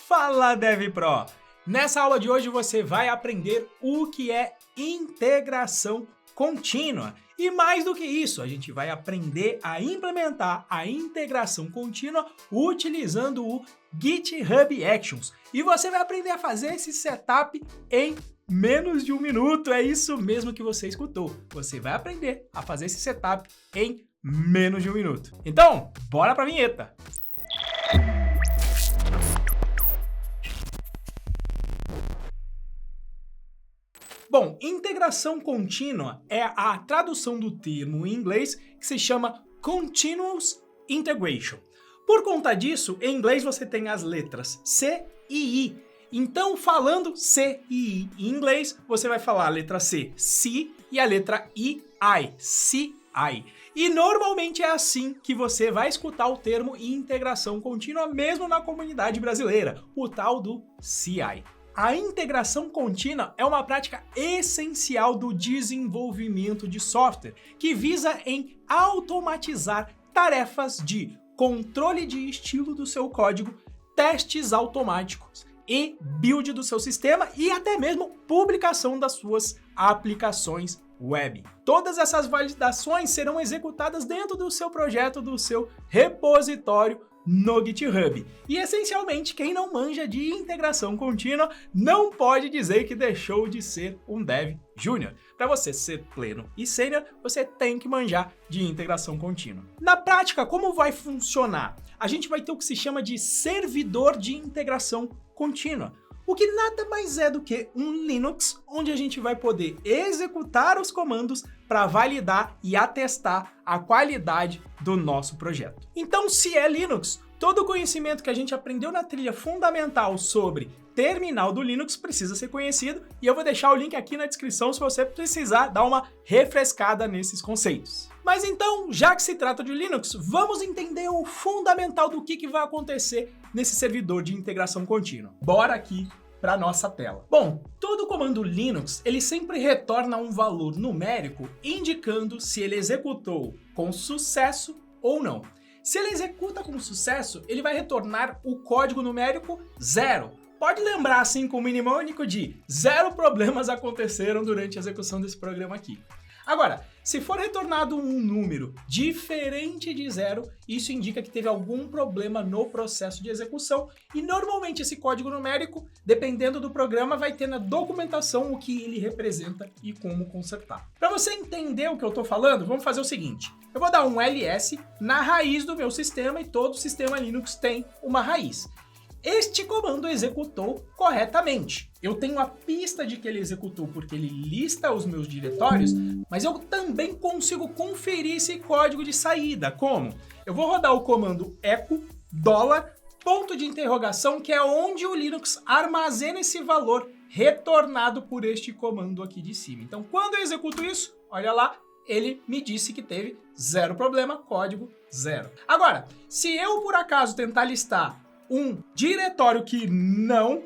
Fala DevPro! Nessa aula de hoje você vai aprender o que é integração contínua. E mais do que isso, a gente vai aprender a implementar a integração contínua utilizando o GitHub Actions. E você vai aprender a fazer esse setup em menos de 1 minuto. É isso mesmo que você escutou. Você vai aprender a fazer esse setup em menos de 1 minuto. Então, bora pra vinheta! Bom, integração contínua é a tradução do termo em inglês que se chama Continuous Integration. Por conta disso, em inglês você tem as letras C e I. Então, falando C e I em inglês, você vai falar a letra C, C, e a letra I, CI. E normalmente é assim que você vai escutar o termo integração contínua, mesmo na comunidade brasileira, o tal do CI. A integração contínua é uma prática essencial do desenvolvimento de software, que visa em automatizar tarefas de controle de estilo do seu código, testes automáticos e build do seu sistema e até mesmo publicação das suas aplicações web. Todas essas validações serão executadas dentro do seu projeto, do seu repositório no GitHub. E essencialmente, quem não manja de integração contínua não pode dizer que deixou de ser um Dev Júnior. Para você ser pleno e sênior, você tem que manjar de integração contínua. Na prática, como vai funcionar? A gente vai ter o que se chama de servidor de integração contínua, o que nada mais é do que um Linux onde a gente vai poder executar os comandos para validar e atestar a qualidade do nosso projeto. Então, se é Linux, todo o conhecimento que a gente aprendeu na trilha fundamental sobre terminal do Linux precisa ser conhecido, e eu vou deixar o link aqui na descrição se você precisar dar uma refrescada nesses conceitos. Mas então, já que se trata de Linux, vamos entender o fundamental do que vai acontecer nesse servidor de integração contínua. Bora aqui para nossa tela. Bom, todo comando Linux, ele sempre retorna um valor numérico indicando se ele executou com sucesso ou não. Se ele executa com sucesso, ele vai retornar o código numérico 0. Pode lembrar assim com o mnemônico de 0 problemas aconteceram durante a execução desse programa aqui. Agora, se for retornado um número diferente de 0, isso indica que teve algum problema no processo de execução e normalmente esse código numérico, dependendo do programa, vai ter na documentação o que ele representa e como consertar. Para você entender o que eu estou falando, vamos fazer o seguinte. Eu vou dar um ls na raiz do meu sistema e todo sistema Linux tem uma raiz. Este comando executou corretamente. Eu tenho a pista de que ele executou porque ele lista os meus diretórios, mas eu também consigo conferir esse código de saída. Como? Eu vou rodar o comando echo $, que é onde o Linux armazena esse valor retornado por este comando aqui de cima. Então, quando eu executo isso, olha lá, ele me disse que teve 0 problema, código 0. Agora, se eu por acaso tentar listar um diretório que não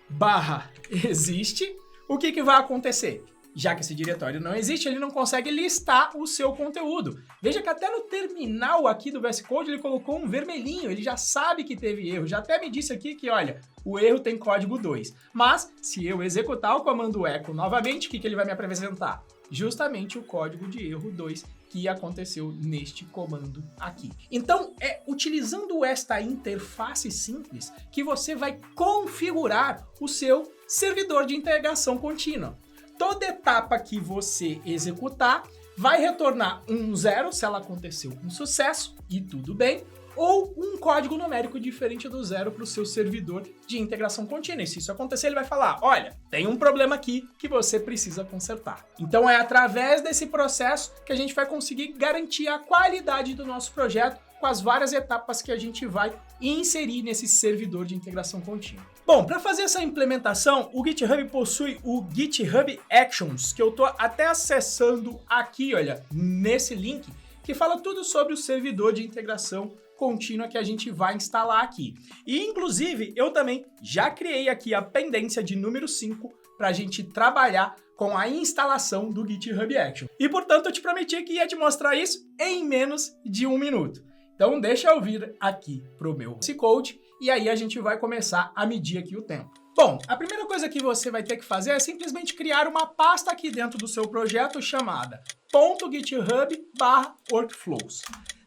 existe, o que vai acontecer? Já que esse diretório não existe, ele não consegue listar o seu conteúdo. Veja que até no terminal aqui do VS Code ele colocou um vermelhinho, ele já sabe que teve erro, já até me disse aqui que, olha, o erro tem código 2. Mas, se eu executar o comando echo novamente, o que ele vai me apresentar? Justamente o código de erro 2 que aconteceu neste comando aqui. Então, é utilizando esta interface simples que você vai configurar o seu servidor de integração contínua. Toda etapa que você executar vai retornar um 0 se ela aconteceu com sucesso e tudo bem, ou um código numérico diferente do 0 para o seu servidor de integração contínua. E se isso acontecer, ele vai falar, olha, tem um problema aqui que você precisa consertar. Então é através desse processo que a gente vai conseguir garantir a qualidade do nosso projeto com as várias etapas que a gente vai inserir nesse servidor de integração contínua. Bom, para fazer essa implementação, o GitHub possui o GitHub Actions, que eu estou até acessando aqui, olha, nesse link, que fala tudo sobre o servidor de integração contínua que a gente vai instalar aqui. E, inclusive, eu também já criei aqui a pendência de número 5 para a gente trabalhar com a instalação do GitHub Action. E, portanto, eu te prometi que ia te mostrar isso em menos de 1 minuto. Então, deixa eu vir aqui para o meu code e aí a gente vai começar a medir aqui o tempo. Bom, a primeira coisa que você vai ter que fazer é simplesmente criar uma pasta aqui dentro do seu projeto chamada .github/workflows.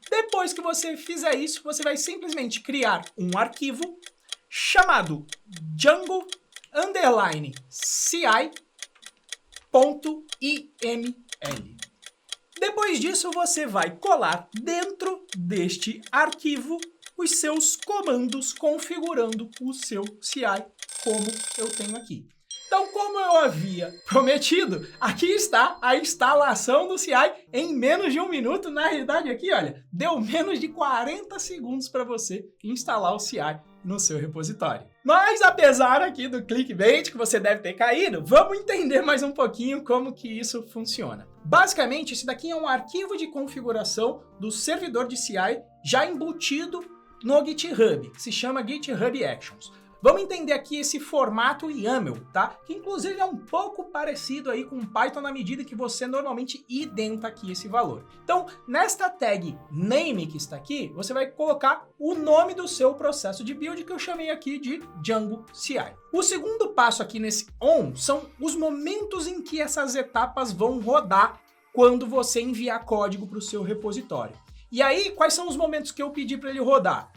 Depois que você fizer isso, você vai simplesmente criar um arquivo chamado Django_ci.iml. Depois disso, você vai colar dentro deste arquivo os seus comandos configurando o seu CI, como eu tenho aqui. Então, como eu havia prometido, aqui está a instalação do CI em menos de 1 minuto. Na realidade aqui, olha, deu menos de 40 segundos para você instalar o CI no seu repositório. Mas apesar aqui do clickbait que você deve ter caído, vamos entender mais um pouquinho como que isso funciona. Basicamente, esse daqui é um arquivo de configuração do servidor de CI já embutido no GitHub, que se chama GitHub Actions. Vamos entender aqui esse formato YAML, tá? Que inclusive é um pouco parecido aí com Python na medida que você normalmente identa aqui esse valor. Então, nesta tag name que está aqui, você vai colocar o nome do seu processo de build que eu chamei aqui de Django CI. O segundo passo aqui nesse on são os momentos em que essas etapas vão rodar quando você enviar código para o seu repositório. E aí, quais são os momentos que eu pedi para ele rodar?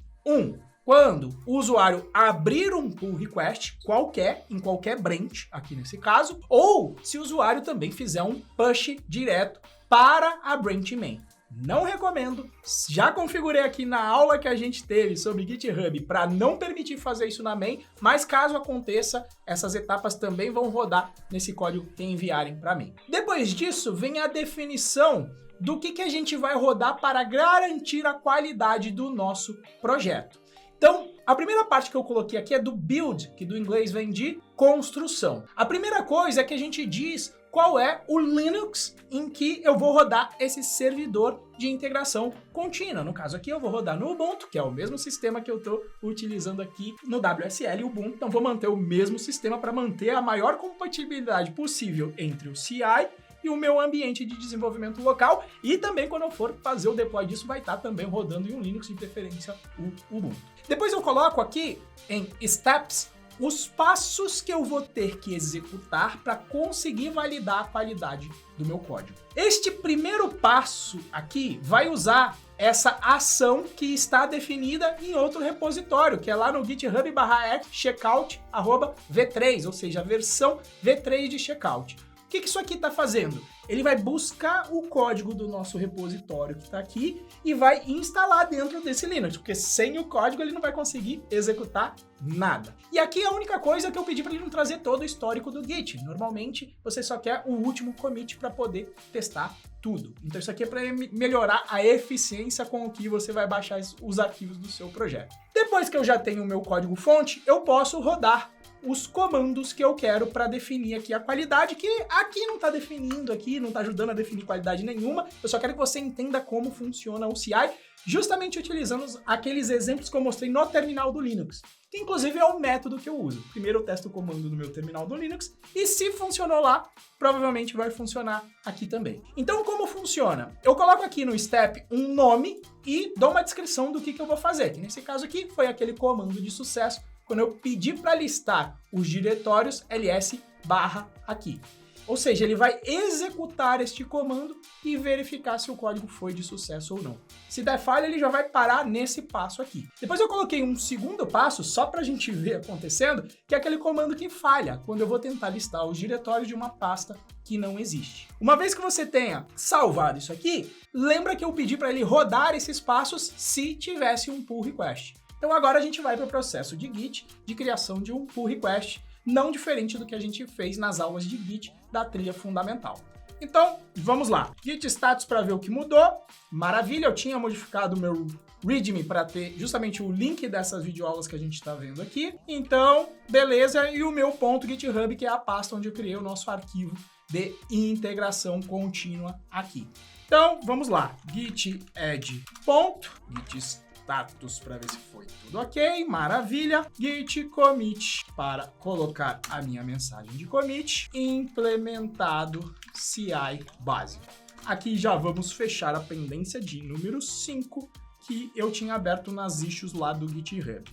Quando o usuário abrir um pull request qualquer, em qualquer branch, aqui nesse caso, ou se o usuário também fizer um push direto para a branch main. Não recomendo, já configurei aqui na aula que a gente teve sobre GitHub para não permitir fazer isso na main, mas caso aconteça, essas etapas também vão rodar nesse código que enviarem para mim. Depois disso, vem a definição do que a gente vai rodar para garantir a qualidade do nosso projeto. Então, a primeira parte que eu coloquei aqui é do build, que do inglês vem de construção. A primeira coisa é que a gente diz qual é o Linux em que eu vou rodar esse servidor de integração contínua. No caso aqui eu vou rodar no Ubuntu, que é o mesmo sistema que eu estou utilizando aqui no WSL Ubuntu. Então vou manter o mesmo sistema para manter a maior compatibilidade possível entre o CI e o meu ambiente de desenvolvimento local, e também quando eu for fazer o deploy disso vai estar também rodando em um Linux, de preferência o Ubuntu. Depois eu coloco aqui em steps os passos que eu vou ter que executar para conseguir validar a qualidade do meu código. Este primeiro passo aqui vai usar essa ação que está definida em outro repositório, que é lá no github/checkout@v3, ou seja, a versão V3 de checkout. O que isso aqui está fazendo? Ele vai buscar o código do nosso repositório que está aqui e vai instalar dentro desse Linux, porque sem o código ele não vai conseguir executar nada. E aqui a única coisa que eu pedi para ele não trazer todo o histórico do Git. Normalmente você só quer o último commit para poder testar tudo. Então isso aqui é para melhorar a eficiência com que você vai baixar os arquivos do seu projeto. Depois que eu já tenho o meu código fonte, eu posso rodar os comandos que eu quero para definir aqui a qualidade, que aqui não está definindo, aqui não está ajudando a definir qualidade nenhuma. Eu só quero que você entenda como funciona o CI, justamente utilizando aqueles exemplos que eu mostrei no terminal do Linux, que inclusive é o método que eu uso. Primeiro eu testo o comando no meu terminal do Linux, e se funcionou lá, provavelmente vai funcionar aqui também. Então como funciona? Eu coloco aqui no step um nome e dou uma descrição do que eu vou fazer, que nesse caso aqui foi aquele comando de sucesso, quando eu pedi para listar os diretórios ls/aqui. Ou seja, ele vai executar este comando e verificar se o código foi de sucesso ou não. Se der falha, ele já vai parar nesse passo aqui. Depois eu coloquei um segundo passo, só para a gente ver acontecendo, que é aquele comando que falha, quando eu vou tentar listar os diretórios de uma pasta que não existe. Uma vez que você tenha salvado isso aqui, lembra que eu pedi para ele rodar esses passos se tivesse um pull request. Então agora a gente vai para o processo de Git, de criação de um pull request, não diferente do que a gente fez nas aulas de Git da trilha fundamental. Então, vamos lá. Git status para ver o que mudou. Maravilha, eu tinha modificado o meu README para ter justamente o link dessas videoaulas que a gente está vendo aqui. Então, beleza. E o meu ponto .github, que é a pasta onde eu criei o nosso arquivo de integração contínua aqui. Então, vamos lá. Git add ponto, git status para ver se foi tudo ok, maravilha. Git commit para colocar a minha mensagem de commit, implementado CI básico. Aqui já vamos fechar a pendência de número 5 que eu tinha aberto nas issues lá do GitHub.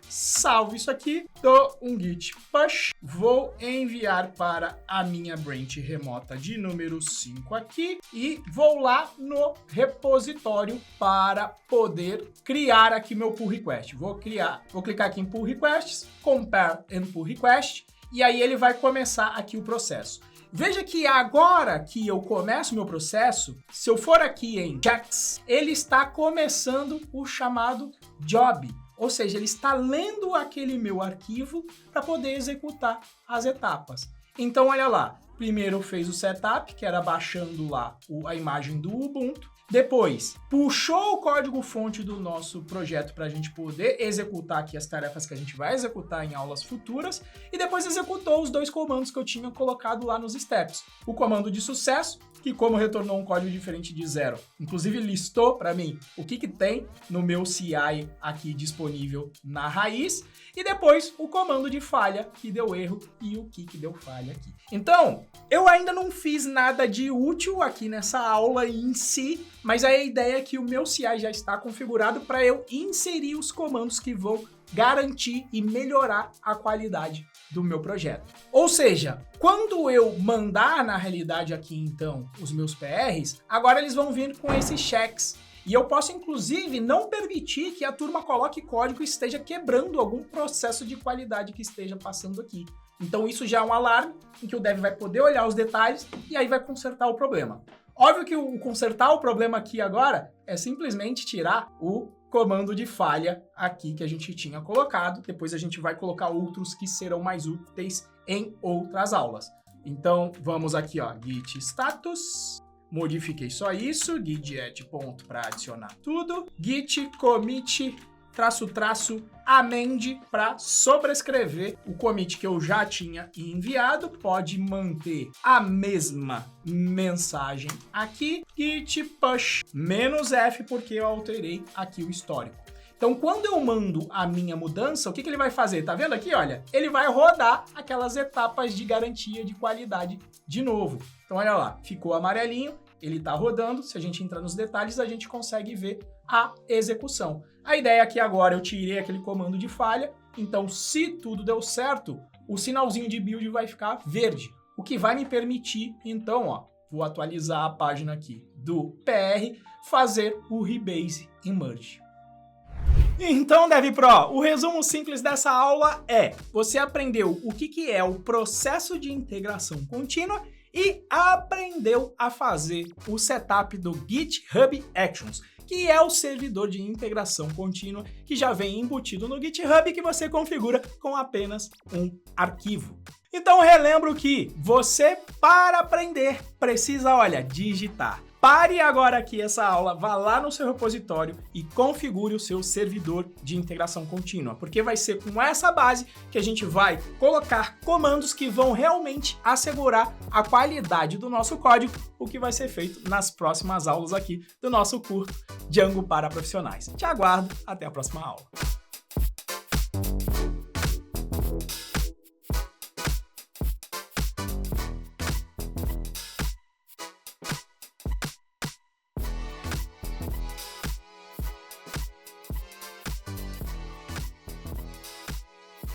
salvo isso aqui, dou um git push, vou enviar para a minha branch remota de número 5 aqui e vou lá no repositório para poder criar aqui meu pull request. Vou clicar aqui em pull requests, compare and pull request, e aí ele vai começar aqui o processo. Veja que agora que eu começo meu processo, se eu for aqui em checks, ele está começando o chamado job. Ou seja, ele está lendo aquele meu arquivo para poder executar as etapas. Então, olha lá. Primeiro fez o setup, que era baixando lá a imagem do Ubuntu. Depois, puxou o código-fonte do nosso projeto para a gente poder executar aqui as tarefas que a gente vai executar em aulas futuras. E depois executou os 2 comandos que eu tinha colocado lá nos steps. O comando de sucesso, que como retornou um código diferente de 0, inclusive listou para mim o que tem no meu CI aqui disponível na raiz. E depois o comando de falha, que deu erro, e o que deu falha aqui. Então, eu ainda não fiz nada de útil aqui nessa aula em si, mas a ideia é que o meu CI já está configurado para eu inserir os comandos que vão garantir e melhorar a qualidade do meu projeto. Ou seja, quando eu mandar na realidade aqui então os meus PRs, agora eles vão vir com esses checks. E eu posso, inclusive, não permitir que a turma coloque código e esteja quebrando algum processo de qualidade que esteja passando aqui. Então isso já é um alarme em que o dev vai poder olhar os detalhes e aí vai consertar o problema. Óbvio que o consertar o problema aqui agora é simplesmente tirar o comando de falha aqui que a gente tinha colocado. Depois a gente vai colocar outros que serão mais úteis em outras aulas. Então vamos aqui, ó, git status. Modifiquei só isso, git add ponto para adicionar tudo, git commit amend para sobrescrever o commit que eu já tinha enviado, pode manter a mesma mensagem aqui, git push -f porque eu alterei aqui o histórico. Então, quando eu mando a minha mudança, o que ele vai fazer? Tá vendo aqui, olha? Ele vai rodar aquelas etapas de garantia de qualidade de novo. Então, olha lá, ficou amarelinho, ele tá rodando. Se a gente entrar nos detalhes, a gente consegue ver a execução. A ideia é que agora eu tirei aquele comando de falha, então se tudo deu certo, o sinalzinho de build vai ficar verde, o que vai me permitir, então, ó, vou atualizar a página aqui do PR, fazer o rebase e merge. Então, DevPro, o resumo simples dessa aula é: você aprendeu o que é o processo de integração contínua e aprendeu a fazer o setup do GitHub Actions, que é o servidor de integração contínua que já vem embutido no GitHub, que você configura com apenas um arquivo. Então, relembro que você, para aprender, precisa, olha, digitar. Pare agora aqui essa aula, vá lá no seu repositório e configure o seu servidor de integração contínua, porque vai ser com essa base que a gente vai colocar comandos que vão realmente assegurar a qualidade do nosso código, o que vai ser feito nas próximas aulas aqui do nosso curso Django para profissionais. Te aguardo, até a próxima aula.